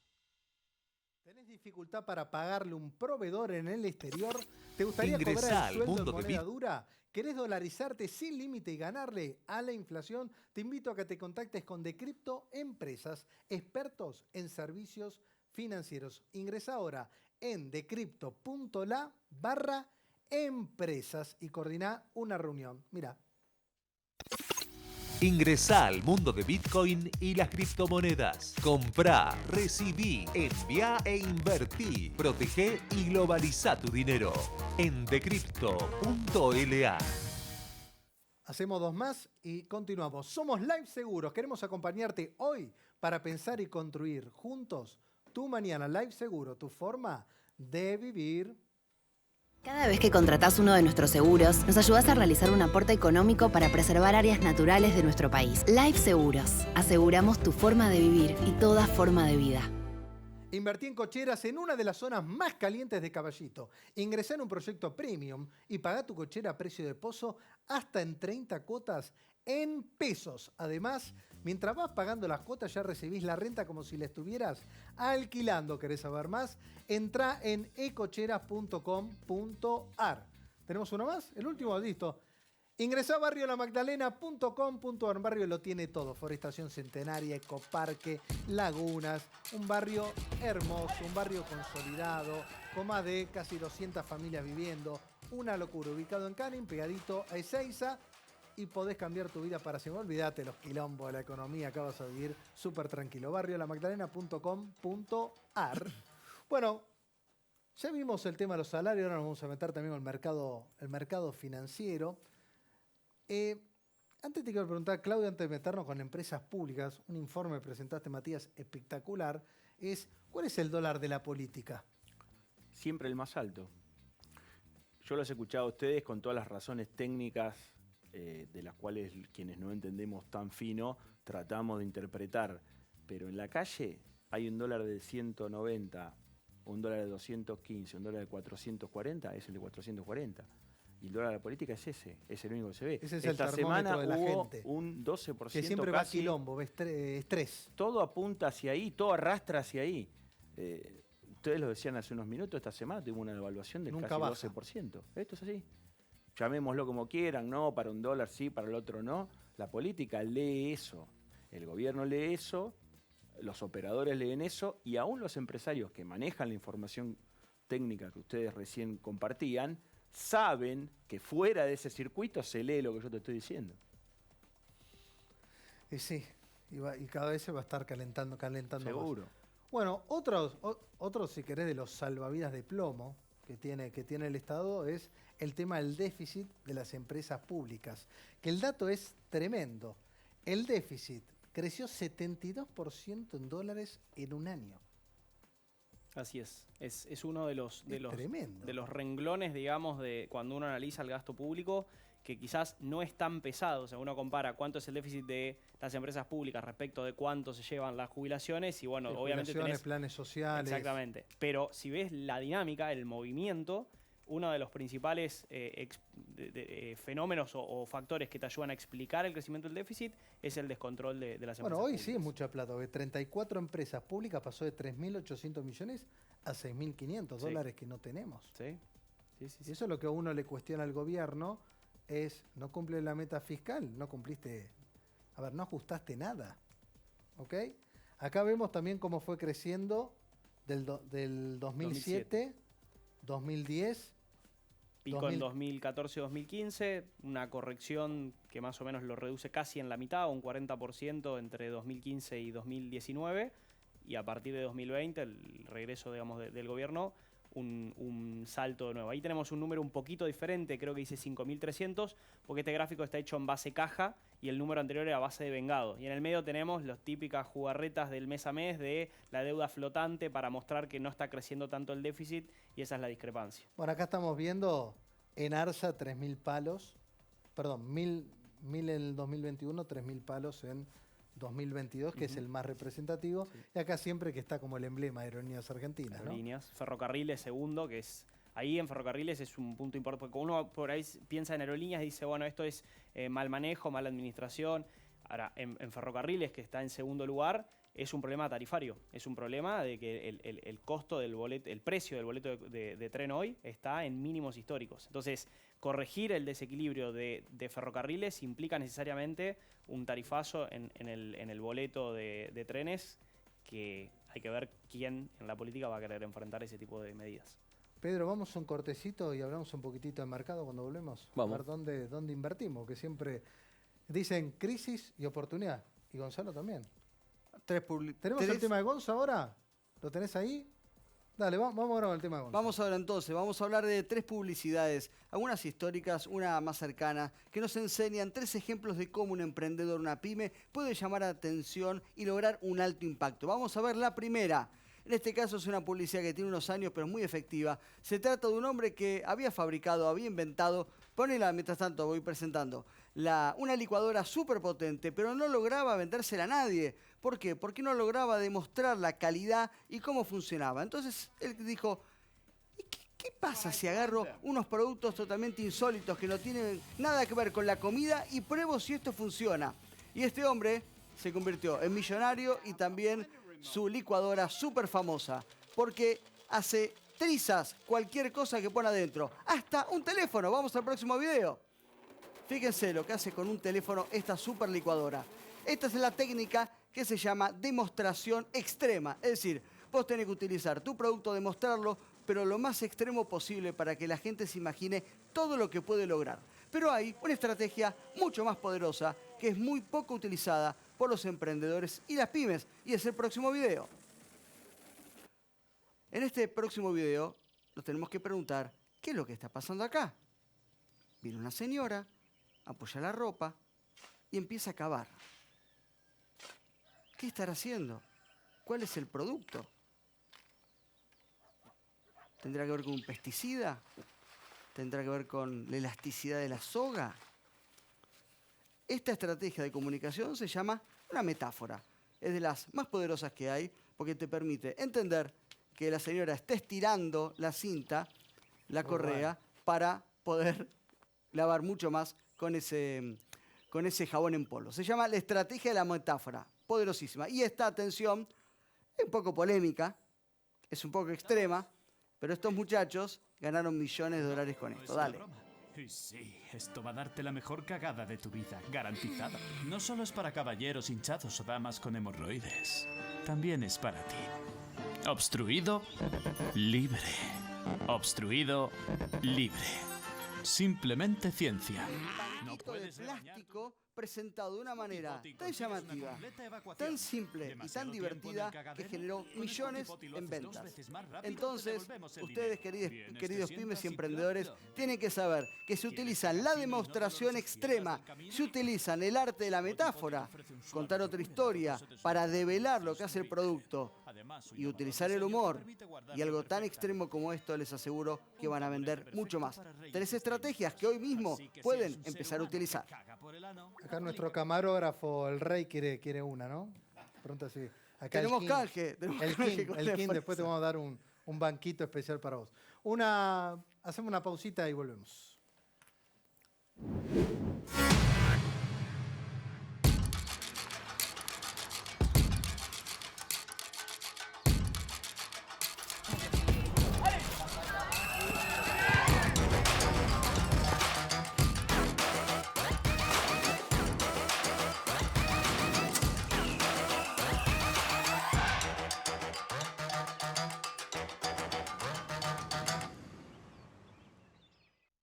¿Tenés dificultad para pagarle un proveedor en el exterior? ¿Te gustaría Ingresá cobrar al el sueldo mundo en de moneda dura? ¿Querés dolarizarte sin límite y ganarle a la inflación? Te invito a que te contactes con Decrypto Empresas, expertos en servicios financieros. Ingresa ahora en decrypto.la/empresas y coordina una reunión. Mirá. Ingresá al mundo de Bitcoin y las criptomonedas. Comprá, recibí, enviá e invertí. Protegé y globalizá tu dinero en decrypto.la. Hacemos dos más y continuamos. Somos Live Seguros. Queremos acompañarte hoy para pensar y construir juntos tu mañana. Live Seguro, tu forma de vivir. Cada vez que contratás uno de nuestros seguros, nos ayudás a realizar un aporte económico para preservar áreas naturales de nuestro país. Live Seguros. Aseguramos tu forma de vivir y toda forma de vida. Invertí en cocheras en una de las zonas más calientes de Caballito. Ingresá en un proyecto premium y pagá tu cochera a precio de pozo hasta en 30 cuotas en pesos. Además, mientras vas pagando las cuotas ya recibís la renta como si la estuvieras alquilando. ¿Querés saber más? Entrá en ecocheras.com.ar. ¿Tenemos uno más? El último, listo. Ingresá a barriolamagdalena.com.ar. Un barrio lo tiene todo. Forestación Centenaria, ecoparque, lagunas. Un barrio hermoso, un barrio consolidado, con más de casi 200 familias viviendo. Una locura. Ubicado en Canning, pegadito a Ezeiza. Y podés cambiar tu vida para siempre. Olvídate los quilombos de la economía. Acá vas a vivir súper tranquilo. barriolamagdalena.com.ar. Bueno, ya vimos el tema de los salarios. Ahora nos vamos a meter también con el mercado financiero. Antes te quiero preguntar, Claudio, antes de meternos con empresas públicas, un informe que presentaste, Matías, espectacular, ¿cuál es el dólar de la política? Siempre el más alto. Yo los he escuchado a ustedes con todas las razones técnicas de las cuales quienes no entendemos tan fino tratamos de interpretar. Pero en la calle hay un dólar de 190, un dólar de 215, un dólar de 440, es el de 440. Y el dólar de la política es ese, es el único que se ve. Ese es Esta el termómetro semana de la hubo gente. un 12% Que siempre va quilombo, estrés. Todo apunta hacia ahí, todo arrastra hacia ahí. Ustedes lo decían hace unos minutos, esta semana tuvimos una devaluación del Nunca casi baja. 12%. Esto es así. Llamémoslo como quieran, no, para un dólar sí, para el otro no. La política lee eso, el gobierno lee eso, los operadores leen eso y aún los empresarios que manejan la información técnica que ustedes recién compartían, saben que fuera de ese circuito se lee lo que yo te estoy diciendo. Y sí, y cada vez se va a estar calentando Seguro. más. Bueno, otros, si querés, de los salvavidas de plomo que tiene el Estado es el tema del déficit de las empresas públicas, que el dato es tremendo. El déficit creció 72% en dólares en un año. Así es uno de los tremendo. de los renglones, digamos, de cuando uno analiza el gasto público, que quizás no es tan pesado. O sea, uno compara cuánto es el déficit de las empresas públicas respecto de cuánto se llevan las jubilaciones y bueno, obviamente tenés planes sociales. Exactamente. Pero si ves la dinámica, el movimiento, uno de los principales fenómenos o factores que te ayudan a explicar el crecimiento del déficit es el descontrol de las empresas Bueno, hoy públicas. sí es mucha plata, porque 34 empresas públicas pasó de 3.800 millones a 6.500 dólares que no tenemos. Sí. Y eso es lo que a uno le cuestiona al gobierno, es no cumple la meta fiscal, no cumpliste, no ajustaste nada. ¿Ok? Acá vemos también cómo fue creciendo del 2007, 2010. Pico en 2014-2015, una corrección que más o menos lo reduce casi en la mitad, un 40% entre 2015 y 2019, y a partir de 2020, el regreso, digamos, del gobierno, un salto de nuevo. Ahí tenemos un número un poquito diferente, creo que dice 5.300, porque este gráfico está hecho en base caja y el número anterior era base de vengado. Y en el medio tenemos las típicas jugarretas del mes a mes de la deuda flotante para mostrar que no está creciendo tanto el déficit y esa es la discrepancia. Bueno, acá estamos viendo en Arsa 3.000 palos, perdón, 1.000 en el 2021, 3.000 palos en 2022, que es el más representativo. Sí. Y acá siempre que está como el emblema de Aerolíneas Argentinas, ¿no? Aerolíneas, Ferrocarriles segundo, que es... Ahí en Ferrocarriles es un punto importante, porque uno por ahí piensa en Aerolíneas y dice, bueno, esto es mal manejo, mala administración. Ahora, en Ferrocarriles, que está en segundo lugar, es un problema tarifario. Es un problema de que el costo del boleto, el precio del boleto de tren hoy está en mínimos históricos. Entonces, corregir el desequilibrio de Ferrocarriles implica necesariamente un tarifazo en el boleto de trenes, que hay que ver quién en la política va a querer enfrentar ese tipo de medidas. Pedro, vamos a un cortecito y hablamos un poquitito de mercado cuando volvemos. Vamos. A ver dónde invertimos, que siempre dicen crisis y oportunidad. Y Gonzalo también. ¿Tenemos el tema de Gonza ahora? ¿Lo tenés ahí? Dale, vamos ahora con el tema de Gonza. Vamos ahora entonces, vamos a hablar de 3 publicidades, algunas históricas, una más cercana, que nos enseñan 3 ejemplos de cómo un emprendedor, una pyme, puede llamar la atención y lograr un alto impacto. Vamos a ver la primera. En este caso es una publicidad que tiene unos años, pero es muy efectiva. Se trata de un hombre que había fabricado, había inventado, ponela mientras tanto voy presentando, una licuadora súper potente, pero no lograba vendérsela a nadie. ¿Por qué? Porque no lograba demostrar la calidad y cómo funcionaba. Entonces él dijo, ¿qué pasa si agarro unos productos totalmente insólitos que no tienen nada que ver con la comida y pruebo si esto funciona? Y este hombre se convirtió en millonario y también su licuadora súper famosa, porque hace trizas cualquier cosa que pone adentro, hasta un teléfono. Vamos al próximo video. Fíjense lo que hace con un teléfono esta super licuadora. Esta es la técnica que se llama demostración extrema. Es decir, vos tenés que utilizar tu producto, demostrarlo, pero lo más extremo posible para que la gente se imagine todo lo que puede lograr. Pero hay una estrategia mucho más poderosa que es muy poco utilizada por los emprendedores y las pymes, y es el próximo video. En este próximo video nos tenemos que preguntar, ¿qué es lo que está pasando acá? Viene una señora, apoya la ropa y empieza a cavar. ¿Qué estará haciendo? ¿Cuál es el producto? ¿Tendrá que ver con un pesticida? ¿Tendrá que ver con la elasticidad de la soga? Esta estrategia de comunicación se llama una metáfora. Es de las más poderosas que hay porque te permite entender que la señora está estirando la cinta, la correa, para poder lavar mucho más con ese jabón en polvo. Se llama la estrategia de la metáfora. Poderosísima. Y esta, atención, es un poco polémica, es un poco extrema, pero estos muchachos ganaron millones de dólares con esto. Dale. Sí, esto va a darte la mejor cagada de tu vida, garantizada. No solo es para caballeros hinchados o damas con hemorroides, también es para ti. Obstruido, libre. Obstruido, libre. Simplemente ciencia. Un paquito de plástico presentado de una manera tan llamativa, tan simple y tan divertida que generó millones en ventas. Entonces, ustedes, queridos pymes y emprendedores, tienen que saber que se utiliza la demostración extrema, se utilizan el arte de la metáfora, contar otra historia para develar lo que hace el producto y utilizar el humor. Y algo tan extremo como esto, les aseguro que van a vender mucho más. 3 estrategias que hoy mismo pueden empezar a utilizar. Acá nuestro camarógrafo, el Rey, quiere una, ¿no? Pronto sí. Acá tenemos canje. El King, después te vamos a dar un banquito especial para vos. Hacemos una pausita y volvemos.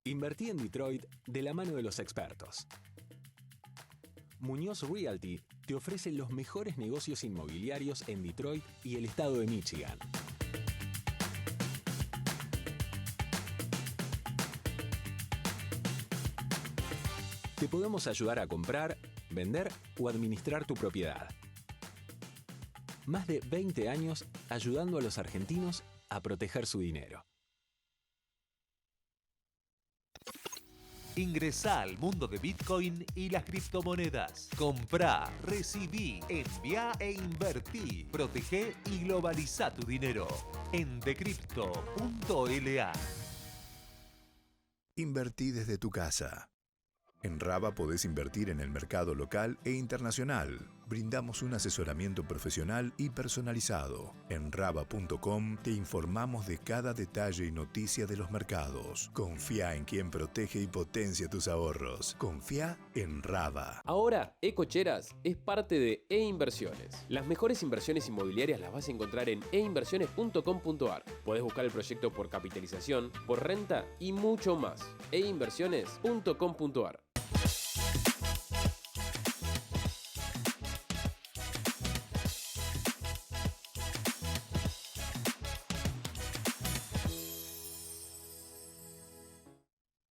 Invertí en Detroit de la mano de los expertos. Muñoz Realty te ofrece los mejores negocios inmobiliarios en Detroit y el estado de Michigan. Te podemos ayudar a comprar, vender o administrar tu propiedad. Más de 20 años ayudando a los argentinos a proteger su dinero. Ingresá al mundo de Bitcoin y las criptomonedas. Comprá, recibí, enviá e invertí. Protegé y globalizá tu dinero en decrypto.la. Invertí desde tu casa. En Raba podés invertir en el mercado local e internacional. Brindamos un asesoramiento profesional y personalizado. En Raba.com te informamos de cada detalle y noticia de los mercados. Confía en quien protege y potencia tus ahorros. Confía en Raba. Ahora, Ecocheras es parte de E-Inversiones. Las mejores inversiones inmobiliarias las vas a encontrar en einversiones.com.ar. Podés buscar el proyecto por capitalización, por renta y mucho más. einversiones.com.ar.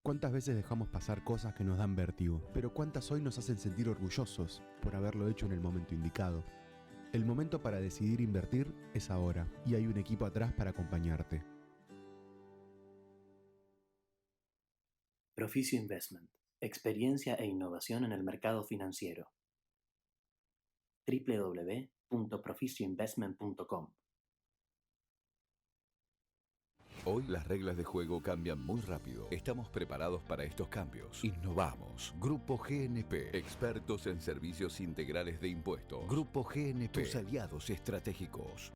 ¿Cuántas veces dejamos pasar cosas que nos dan vértigo? Pero ¿cuántas hoy nos hacen sentir orgullosos por haberlo hecho en el momento indicado? El momento para decidir invertir es ahora, y hay un equipo atrás para acompañarte. Proficio Investment. Experiencia e innovación en el mercado financiero. www.proficioinvestment.com. Hoy las reglas de juego cambian muy rápido. Estamos preparados para estos cambios. Innovamos. Grupo GNP. Expertos en servicios integrales de impuestos. Grupo GNP. Tus aliados estratégicos.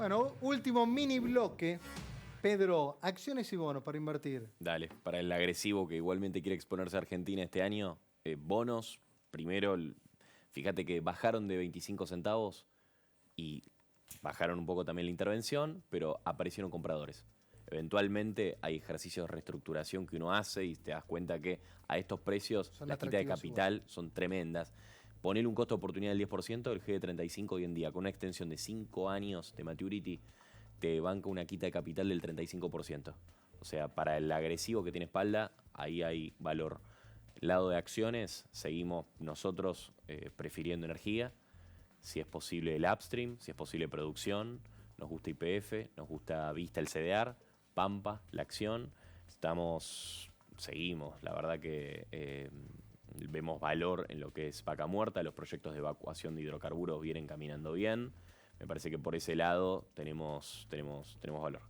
Bueno, último mini bloque. Pedro, acciones y bonos para invertir. Dale, para el agresivo que igualmente quiere exponerse a Argentina este año, bonos, primero, fíjate que bajaron de 25 centavos y bajaron un poco también la intervención, pero aparecieron compradores. Eventualmente hay ejercicios de reestructuración que uno hace y te das cuenta que a estos precios las quitas de capital son tremendas. Poner un costo de oportunidad del 10%, el G35 hoy en día, con una extensión de 5 años de maturity, te banca una quita de capital del 35%. O sea, para el agresivo que tiene espalda, ahí hay valor. Lado de acciones, seguimos nosotros prefiriendo energía, si es posible el upstream, si es posible producción, nos gusta YPF, nos gusta Vista el CDR, Pampa, la acción, seguimos, la verdad que vemos valor en lo que es Vaca Muerta, los proyectos de evacuación de hidrocarburos vienen caminando bien, me parece que por ese lado tenemos valor.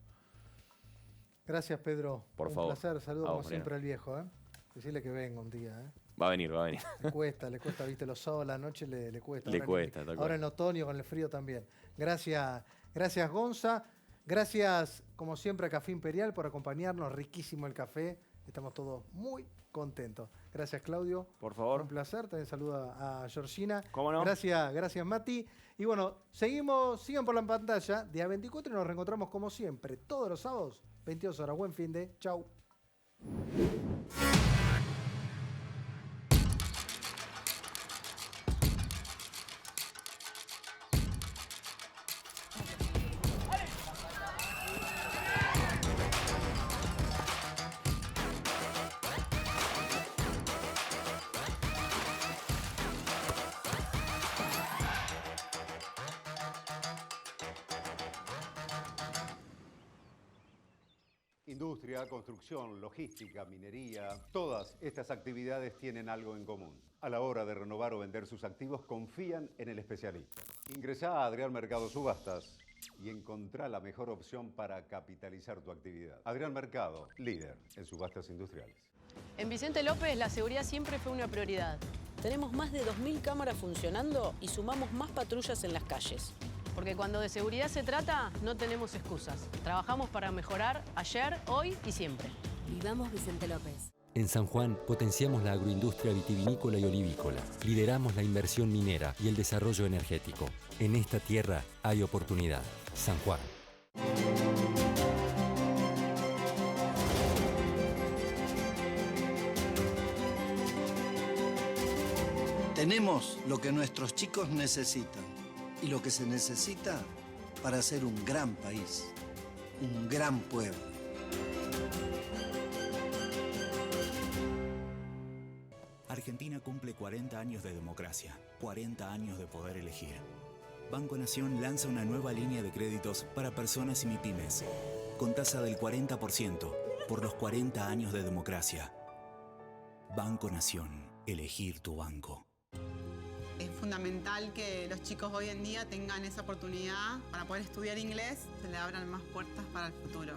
Gracias, Pedro. Por favor. Un placer, saludo como Mariano. siempre al viejo, ¿eh? Decirle que venga un día, ¿eh? Va a venir. Le cuesta, viste, los sábados a la noche le cuesta. Le cuesta, tal cual. Ahora en otoño con el frío también. Gracias Gonza. Gracias, como siempre, a Café Imperial por acompañarnos. Riquísimo el café. Estamos todos muy contentos. Gracias, Claudio. Por favor. Un placer. También saludo a Georgina. ¿Cómo no? Gracias, Mati. Y bueno, sigan por la pantalla de A24 y nos reencontramos como siempre todos los sábados, 22 horas. Buen fin de. Chau. Industria, construcción, logística, minería, todas estas actividades tienen algo en común. A la hora de renovar o vender sus activos, confían en el especialista. Ingresá a Adrián Mercado Subastas y encontrá la mejor opción para capitalizar tu actividad. Adrián Mercado, líder en subastas industriales. En Vicente López la seguridad siempre fue una prioridad. Tenemos más de 2.000 cámaras funcionando y sumamos más patrullas en las calles. Porque cuando de seguridad se trata, no tenemos excusas. Trabajamos para mejorar ayer, hoy y siempre. Vivamos Vicente López. En San Juan potenciamos la agroindustria vitivinícola y olivícola. Lideramos la inversión minera y el desarrollo energético. En esta tierra hay oportunidad. San Juan. Tenemos lo que nuestros chicos necesitan y lo que se necesita para ser un gran país, un gran pueblo. Argentina cumple 40 años de democracia, 40 años de poder elegir. Banco Nación lanza una nueva línea de créditos para personas y MIPYMES, con tasa del 40% por los 40 años de democracia. Banco Nación, elegir tu banco. Es fundamental que los chicos hoy en día tengan esa oportunidad para poder estudiar inglés, se le abran más puertas para el futuro.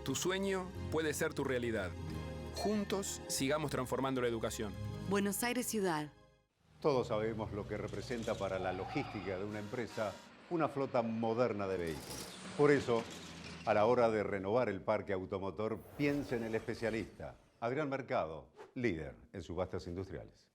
Tu sueño puede ser tu realidad. Juntos sigamos transformando la educación. Buenos Aires Ciudad. Todos sabemos lo que representa para la logística de una empresa una flota moderna de vehículos. Por eso, a la hora de renovar el parque automotor, piense en el especialista. Adrián Mercado, líder en subastas industriales.